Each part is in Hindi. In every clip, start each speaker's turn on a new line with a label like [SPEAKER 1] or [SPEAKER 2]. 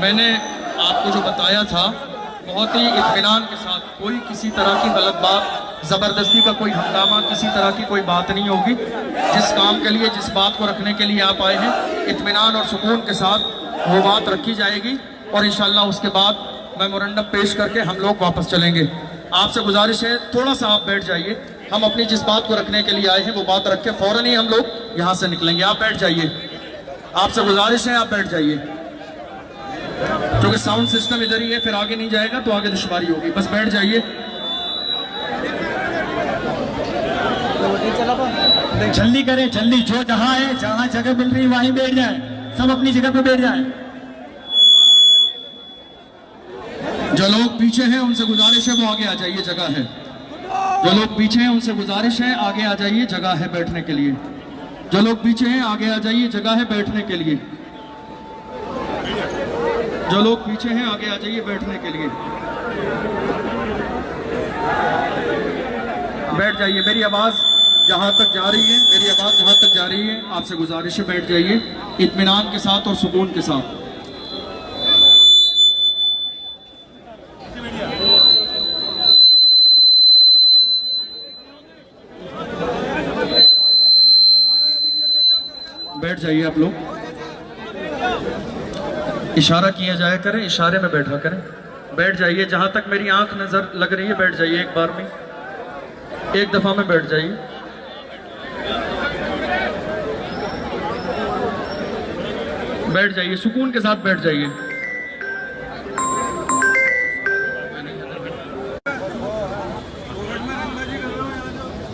[SPEAKER 1] मैंने आपको जो बताया था बहुत ही इत्मीनान के साथ, कोई किसी तरह की गलत बात, ज़बरदस्ती का कोई हंगामा, किसी तरह की कोई बात नहीं होगी। जिस काम के लिए, जिस बात को रखने के लिए आप आए हैं, इत्मीनान और सुकून के साथ वो बात रखी जाएगी और इंशाअल्लाह उसके बाद मेमोरेंडम पेश करके हम लोग वापस चलेंगे। आपसे गुजारिश है थोड़ा सा आप बैठ जाइए, हम अपनी जिस बात को रखने के लिए आए हैं वो बात रख के फ़ौरन ही हम लोग यहाँ से निकलेंगे। आप बैठ जाइए, आपसे गुजारिश है आप बैठ जाइए, क्योंकि साउंड सिस्टम इधर ही है, फिर आगे नहीं जाएगा तो आगे दुश्वारी होगी। बस बैठ जाइए।
[SPEAKER 2] जल्दी करें, जल्दी, जो जहां है, जहां जगह मिल रही वहीं बैठ जाए, सब अपनी जगह पे बैठ जाए।
[SPEAKER 1] जो लोग पीछे हैं उनसे गुजारिश है वो आगे आ जाइए, जगह है। जो लोग पीछे हैं उनसे गुजारिश है आगे आ जाइए, जगह है बैठने के लिए। जो लोग पीछे हैं आगे आ जाइए, जगह है बैठने के लिए। जो लोग पीछे हैं आगे आ जाइए बैठने के लिए। बैठ जाइए। मेरी आवाज़ जहाँ तक जा रही है, मेरी आवाज़ जहाँ तक जा रही है, आपसे गुजारिश है बैठ जाइए इत्मीनान के साथ और सुकून के साथ। बैठ जाइए आप लोग। इशारा किया जाया करें, इशारे में बैठा करें। बैठ जाइए, जहां तक मेरी आंख नजर लग रही है बैठ जाइए। एक बार में, एक दफा में बैठ जाइए। बैठ जाइए, सुकून के साथ बैठ जाइए।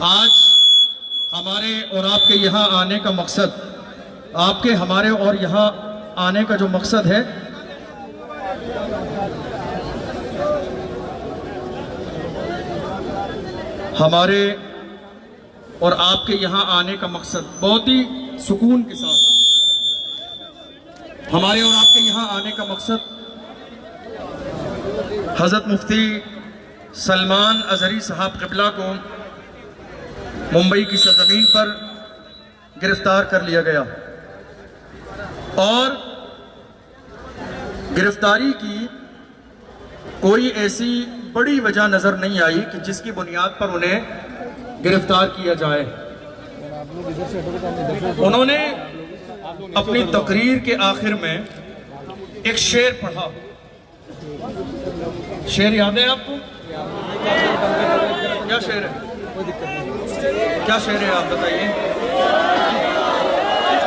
[SPEAKER 1] आज हमारे और आपके यहाँ आने का मकसद, आपके हमारे और यहाँ आने का जो मकसद है, हमारे और आपके यहाँ आने का मकसद बहुत ही सुकून के साथ, हमारे और आपके यहाँ आने का मकसद हज़रत मुफ्ती सलमान अज़हरी साहब क़िबला को मुंबई की सरज़मीन पर गिरफ्तार कर लिया गया और गिरफ्तारी की कोई ऐसी बड़ी वजह नज़र नहीं आई कि जिसकी बुनियाद पर उन्हें गिरफ्तार किया जाए। उन्होंने अपनी तकरीर के आखिर में एक शेर पढ़ा। शेर याद है आपको? क्या शेर है? क्या शेर है आप बताइए।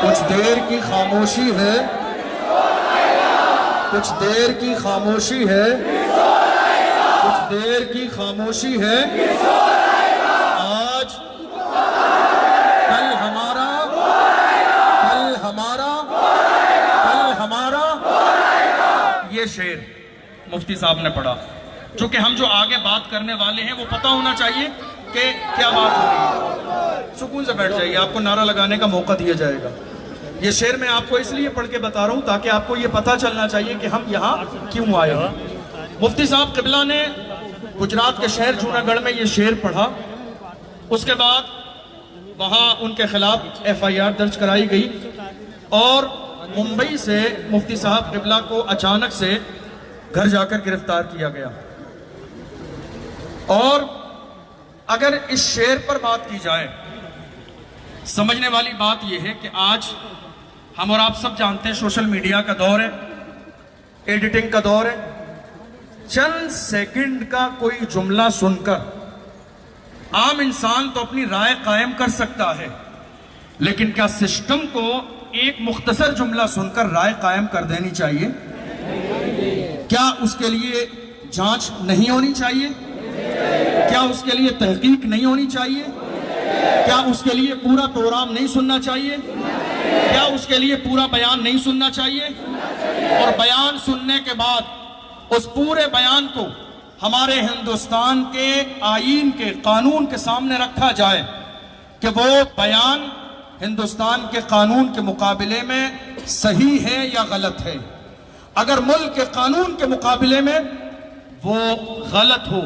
[SPEAKER 1] कुछ देर की खामोशी है, कुछ देर की खामोशी है, कुछ देर की खामोशी है, आज कल हमारा, कल हमारा, कल हमारा। ये शेर मुफ्ती साहब ने पढ़ा। चूंकि हम जो आगे बात करने वाले हैं वो पता होना चाहिए कि क्या बात हो रही है। सुकून से बैठ जाइए, आपको नारा लगाने का मौका दिया जाएगा। ये शेर मैं आपको इसलिए पढ़ के बता रहा हूँ ताकि आपको ये पता चलना चाहिए कि हम यहाँ क्यों आए हैं। मुफ्ती साहब क़िबला ने गुजरात के शहर जूनागढ़ में ये शेर पढ़ा। उसके बाद वहाँ उनके खिलाफ FIR दर्ज कराई गई और मुंबई से मुफ्ती साहब क़िबला को अचानक से घर जाकर गिरफ्तार किया गया। और अगर इस शेर पर बात की जाए, समझने वाली बात यह है कि आज हम और आप सब जानते हैं सोशल मीडिया का दौर है, एडिटिंग का दौर है। चंद सेकंड का कोई जुमला सुनकर आम इंसान तो अपनी राय कायम कर सकता है, लेकिन क्या सिस्टम को एक मुख्तसर जुमला सुनकर राय कायम कर देनी चाहिए? क्या उसके लिए जांच नहीं होनी चाहिए? क्या उसके लिए तहकीक नहीं होनी चाहिए? क्या उसके लिए पूरा प्रोग्राम नहीं सुनना चाहिए? क्या उसके लिए पूरा बयान नहीं सुनना चाहिए? और बयान सुनने के बाद उस पूरे बयान को हमारे हिंदुस्तान के आईन के कानून के सामने रखा जाए कि वो बयान हिंदुस्तान के कानून के मुकाबले में सही है या गलत है। अगर मुल्क के कानून के मुकाबले में वो गलत हो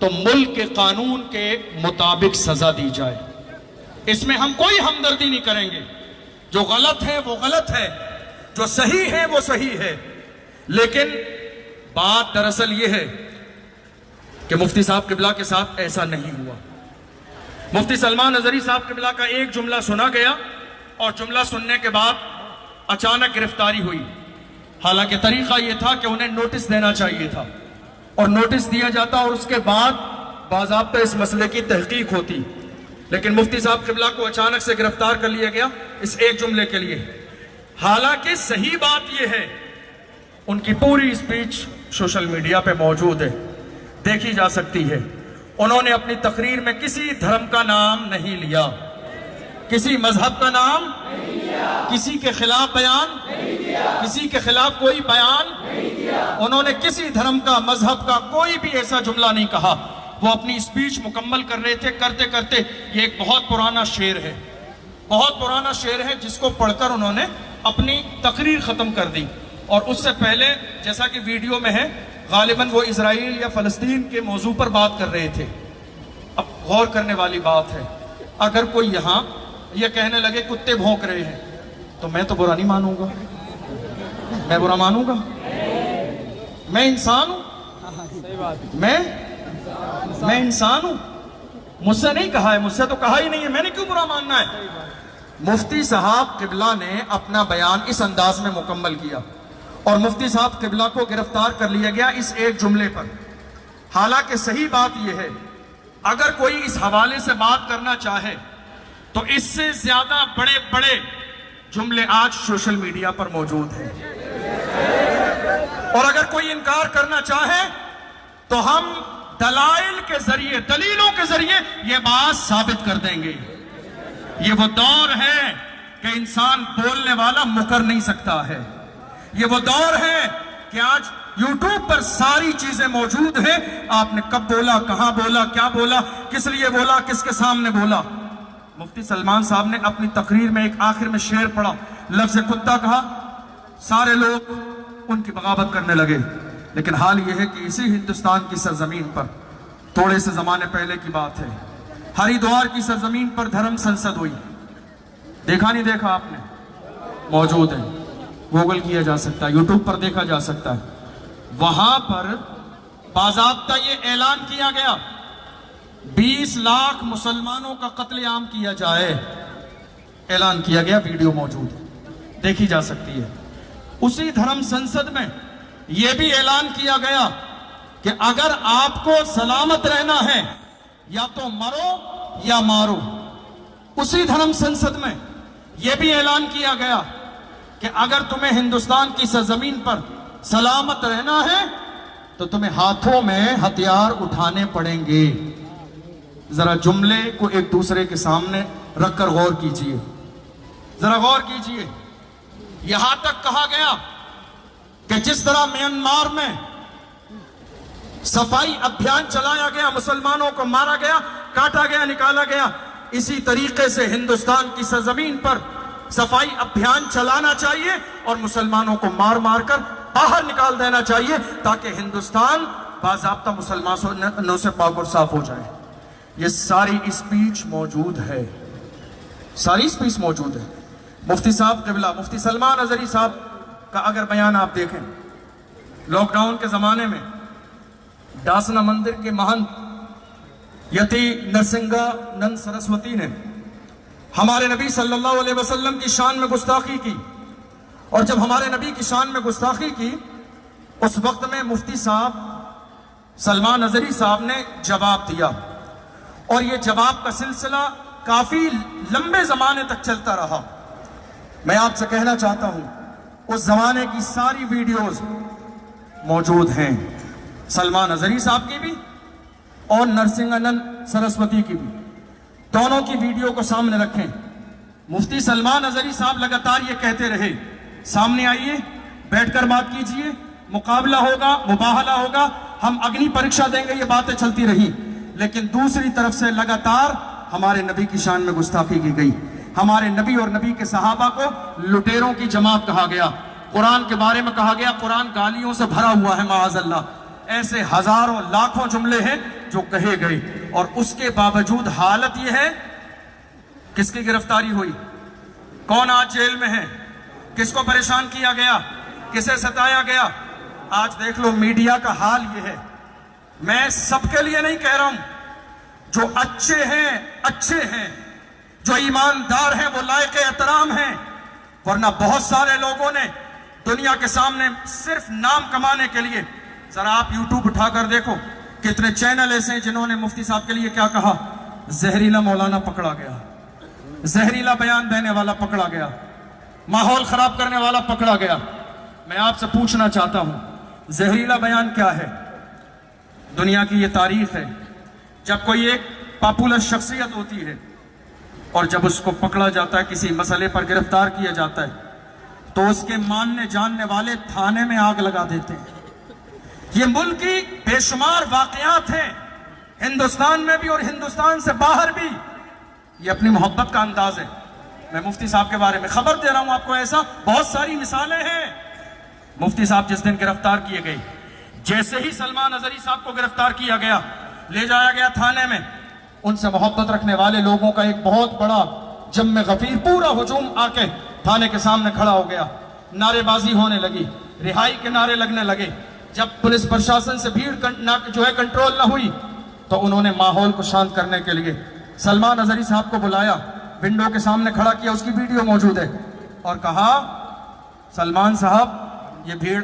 [SPEAKER 1] तो मुल्क के कानून के मुताबिक सजा दी जाए। इसमें हम कोई हमदर्दी नहीं करेंगे। जो गलत है वो गलत है, जो सही है वो सही है। लेकिन बात दरअसल ये है कि मुफ्ती साहब किबला के साथ ऐसा नहीं हुआ। मुफ्ती सलमान अजहरी साहब किबला का एक जुमला सुना गया और जुमला सुनने के बाद अचानक गिरफ्तारी हुई। हालांकि तरीका यह था कि उन्हें नोटिस देना चाहिए था और नोटिस दिया जाता और उसके बाद बाज़ाब्ता इस मसले की तहकीक होती, लेकिन मुफ्ती साहब किबला को अचानक से गिरफ्तार कर लिया गया इस एक जुमले के लिए। हालांकि सही बात यह है, उनकी पूरी स्पीच सोशल मीडिया पे मौजूद है, देखी जा सकती है। उन्होंने अपनी तकरीर में किसी धर्म का नाम नहीं लिया, किसी मजहब का नाम नहीं लिया, किसी के खिलाफ बयान नहीं दिया, किसी के खिलाफ कोई बयान नहीं दिया। उन्होंने किसी धर्म का, मजहब का कोई भी ऐसा जुमला नहीं कहा। वो अपनी स्पीच मुकम्मल कर रहे थे, करते करते ये एक बहुत पुराना शेर है, बहुत पुराना शेर है जिसको पढ़कर उन्होंने अपनी तकरीर खत्म कर दी। और उससे पहले जैसा कि वीडियो में है, गालिबन वो इजराइल या फलस्तीन के मौजू पर बात कर रहे थे। अब गौर करने वाली बात है, अगर कोई यहाँ ये कहने लगे कुत्ते भौंक रहे हैं तो मैं तो बुरा नहीं मानूंगा, मैं बुरा मानूंगा? मैं इंसान हूं, मैं इंसान हूं, मुझसे नहीं कहा है, मुझसे तो कहा ही नहीं है, मैंने क्यों बुरा मानना है? मुफ्ती साहब किबला ने अपना बयान इस अंदाज में मुकम्मल किया और मुफ्ती साहब किबला को गिरफ्तार कर लिया गया इस एक जुमले पर। हालांकि सही बात यह है, अगर कोई इस हवाले से बात करना चाहे तो इससे ज्यादा बड़े बड़े जुमले आज सोशल मीडिया पर मौजूद हैं, और अगर कोई इनकार करना चाहे तो हम दलाइल के जरिए, दलीलों के जरिए यह बात साबित कर देंगे। ये वो दौर है कि इंसान बोलने वाला मुकर नहीं सकता है। ये वो दौर है कि आज YouTube पर सारी चीजें मौजूद हैं। आपने कब बोला, कहां बोला, क्या बोला, किस लिए बोला, किसके सामने बोला। मुफ्ती सलमान साहब ने अपनी तकरीर में एक आखिर में शेर पढ़ा, लफ्ज़ कुत्ता कहा, सारे लोग उनकी बगावत करने लगे। लेकिन हाल यह है कि इसी हिंदुस्तान की सरजमीन पर, थोड़े से जमाने पहले की बात है, हरिद्वार की सरजमीन पर धर्म संसद हुई। देखा नहीं देखा आपने? मौजूद है, गूगल किया जा सकता है, यूट्यूब पर देखा जा सकता है। वहां पर बाज़ाब्ता ये ऐलान किया गया 20 लाख मुसलमानों का कत्लेआम किया जाए, ऐलान किया गया, वीडियो मौजूद है, देखी जा सकती है। उसी धर्म संसद में यह भी ऐलान किया गया कि अगर आपको सलामत रहना है या तो मरो या मारो। उसी धर्म संसद में यह भी ऐलान किया गया कि अगर तुम्हें हिंदुस्तान की सरजमीन पर सलामत रहना है तो तुम्हें हाथों में हथियार उठाने पड़ेंगे। जरा जुमले को एक दूसरे के सामने रखकर गौर कीजिए, जरा गौर कीजिए। यहां तक कहा गया कि जिस तरह म्यांमार में सफाई अभियान चलाया गया, मुसलमानों को मारा गया, काटा गया, निकाला गया, इसी तरीके से हिंदुस्तान की सरजमीन पर सफाई अभियान चलाना चाहिए और मुसलमानों को मार मार कर बाहर निकाल देना चाहिए ताकि हिंदुस्तान बाज़ाब्ता मुसलमानों से पाक और साफ हो जाए। ये सारी स्पीच मौजूद है, सारी स्पीच मौजूद है। मुफ्ती साहब किबला, मुफ्ती सलमान अजहरी साहब का अगर बयान आप देखें, लॉकडाउन के जमाने में डासना मंदिर के महंत यति नरसिंगानंद सरस्वती ने हमारे नबी सल्लल्लाहु अलैहि वसल्लम की शान में गुस्ताखी की, और जब हमारे नबी की शान में गुस्ताखी की उस वक्त में मुफ्ती साहब सलमान अजहरी साहब ने जवाब दिया, और यह जवाब का सिलसिला काफी लंबे जमाने तक चलता रहा। मैं आपसे कहना चाहता हूं, उस जमाने की सारी वीडियोस मौजूद हैं, सलमान अजहरी साहब की भी और नरसिंगानंद सरस्वती की भी, दोनों की वीडियो को सामने रखें। मुफ्ती सलमान अजहरी साहब लगातार ये कहते रहे, सामने आइए, बैठकर बात कीजिए, मुकाबला होगा, मुबाहला होगा, हम अग्नि परीक्षा देंगे, ये बातें चलती रही। लेकिन दूसरी तरफ से लगातार हमारे नबी की शान में गुस्ताखी की गई, हमारे नबी और नबी के सहाबा को लुटेरों की जमात कहा गया, कुरान के बारे में कहा गया कुरान गालियों से भरा हुआ है माअज़ल्लाह। ऐसे हजारों लाखों जुमले हैं जो कहे गए, और उसके बावजूद हालत यह है, किसकी गिरफ्तारी हुई, कौन आज जेल में है, किसको परेशान किया गया, किसे सताया गया, आज देख लो मीडिया का हाल ये है। मैं सबके लिए नहीं कह रहा हूं, जो अच्छे हैं, जो ईमानदार हैं, वो लायक एहतराम हैं। वरना बहुत सारे लोगों ने दुनिया के सामने सिर्फ नाम कमाने के लिए, जरा आप यूट्यूब उठाकर देखो, कितने चैनल ऐसे हैं जिन्होंने मुफ्ती साहब के लिए क्या कहा, जहरीला मौलाना पकड़ा गया, जहरीला बयान देने वाला पकड़ा गया, माहौल खराब करने वाला पकड़ा गया। मैं आपसे पूछना चाहता हूं, जहरीला बयान क्या है? दुनिया की यह तारीफ है, जब कोई एक पॉपुलर शख्सियत होती है और जब उसको पकड़ा जाता है, किसी मसले पर गिरफ्तार किया जाता है, तो उसके मानने जानने वाले थाने में आग लगा देते हैं। ये मुल्क की बेशुमार वाकयात हैं, हिंदुस्तान में भी और हिंदुस्तान से बाहर भी। ये अपनी मोहब्बत का अंदाज है। मैं मुफ्ती साहब के बारे में खबर दे रहा हूं आपको, ऐसा बहुत सारी मिसालें हैं। मुफ्ती साहब जिस दिन गिरफ्तार किए गए, जैसे ही सलमान अजहरी साहब को गिरफ्तार किया गया, ले जाया गया थाने में, उनसे मोहब्बत रखने वाले लोगों का एक बहुत बड़ा जम्मे गफीर पूरा हुजूम आके थाने के सामने खड़ा हो गया। नारेबाजी होने लगी, रिहाई के नारे लगने लगे। जब पुलिस प्रशासन से भीड़ जो है कंट्रोल ना हुई, तो उन्होंने माहौल को शांत करने के लिए सलमान अजहरी साहब को बुलाया, विंडो के सामने खड़ा किया, उसकी वीडियो मौजूद है, और कहा, सलमान साहब ये भीड़